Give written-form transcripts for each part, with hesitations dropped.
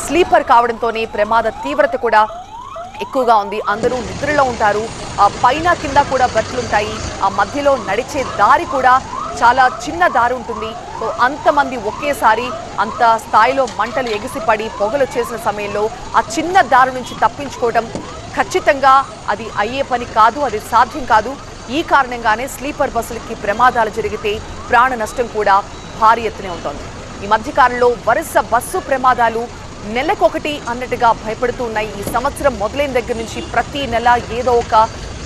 Sleeper కావడంతోనే ప్రమాద తీవ్రత కూడా ఎక్కువగా ఉంది. అందరూ నిద్రలో ఉంటారు. పైన కింద కూడా బెర్త్లుంటాయి. ఆ మధ్యలో నడిచే దారి కూడా చాలా చిన్న దారి ఉంటుంది. సో అంతమంది ఒకేసారి అంత స్థాయిలో మంటలు ఎగిసిపడి పొగలు చేసిన సమయంలో ఆ చిన్న దారి నుంచి తప్పించుకోవడం ఖచ్చితంగా అది అయ్యే పని కాదు, అది సాధ్యం కాదు. ఈ కారణంగానే స్లీపర్ బస్సులకి ప్రమాదాలు జరిగితే ప్రాణ నష్టం కూడా భారీ ఎత్తునే ఉంటుంది. ఈ మధ్యకాలంలో వరుస బస్సు ప్రమాదాలు నెలకొకటి అన్నట్టుగా భయపడుతూ ఉన్నాయి. ఈ సంవత్సరం మొదలైన దగ్గర నుంచి ప్రతి నెల ఏదో ఒక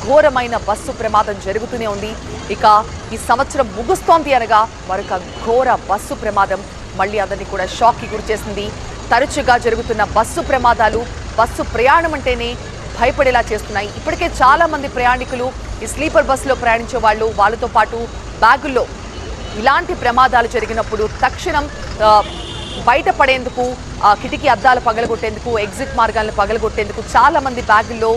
ఘోరమైన బస్సు ప్రమాదం జరుగుతూనే ఉంది. ఇక ఈ సంవత్సరం ముగుస్తోంది అనగా మరొక ఘోర బస్సు ప్రమాదం మళ్ళీ అందరినీ కూడా షాక్కి గురిచేసింది. తరచుగా జరుగుతున్న బస్సు ప్రమాదాలు బస్సు ప్రయాణం అంటేనే భయపడేలా చేస్తున్నాయి. ఇప్పటికే చాలా మంది ప్రయాణికులు ఈ స్లీపర్ బస్సులో ప్రయాణించే వాళ్ళతో పాటు బ్యాగుల్లో ఇలాంటి ప్రమాదాలు జరిగినప్పుడు తక్షణం బయటపడేందుకు కిటికీ అద్దాలు పగలగొట్టేందుకు ఎగ్జిట్ మార్గాలను పగలగొట్టేందుకు చాలా మంది బ్యాగుల్లో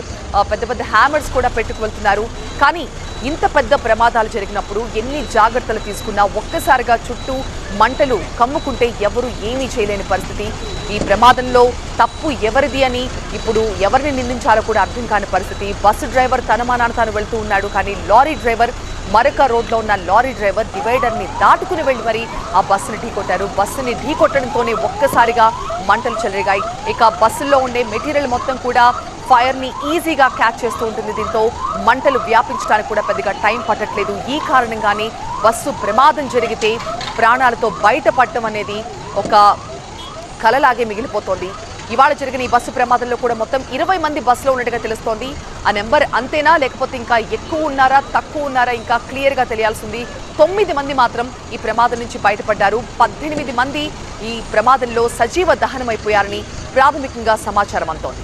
పెద్ద పెద్ద హ్యామర్స్ కూడా పెట్టుకు వెళ్తున్నారు. కానీ ఇంత పెద్ద ప్రమాదాలు జరిగినప్పుడు ఎన్ని జాగ్రత్తలు తీసుకున్నా ఒక్కసారిగా చుట్టూ మంటలు కమ్ముకుంటే ఎవరు ఏమీ చేయలేని పరిస్థితి. ఈ ప్రమాదంలో తప్పు ఎవరిది అని ఇప్పుడు ఎవరిని నిందించాలో కూడా అర్థం కాని పరిస్థితి. బస్సు డ్రైవర్ తన మానాన తాను వెళ్తూ ఉన్నాడు. కానీ లారీ డ్రైవర్ మరొక రోడ్లో ఉన్న లారీ డ్రైవర్ డివైడర్ని దాటుకుని వెళ్ళి మరి ఆ బస్సుని ఢీకొట్టారు. బస్సుని ఢీకొట్టడంతోనే ఒక్కసారిగా మంటలు చెలరేగాయి. ఇక బస్సుల్లో ఉండే మెటీరియల్ మొత్తం కూడా ఫైర్ని ఈజీగా క్యాచ్ చేస్తూ ఉంటుంది. దీంతో మంటలు వ్యాపించడానికి కూడా పెద్దగా టైం పట్టట్లేదు. ఈ కారణంగానే బస్సు ప్రమాదం జరిగితే ప్రాణాలతో బయటపడటం అనేది ఒక కలలాగే మిగిలిపోతోంది. ఇవాళ జరిగిన ఈ బస్సు ప్రమాదంలో కూడా మొత్తం 20 మంది బస్సులో ఉన్నట్టుగా తెలుస్తోంది. ఆ నెంబర్ అంతేనా లేకపోతే ఇంకా ఎక్కువ ఉన్నారా తక్కువ ఉన్నారా ఇంకా క్లియర్గా తెలియాల్సింది. 9 మంది మాత్రం ఈ ప్రమాదం నుంచి బయటపడ్డారు. 18 మంది ఈ ప్రమాదంలో సజీవ దహనమైపోయారని ప్రాథమికంగా సమాచారం అందుతోంది.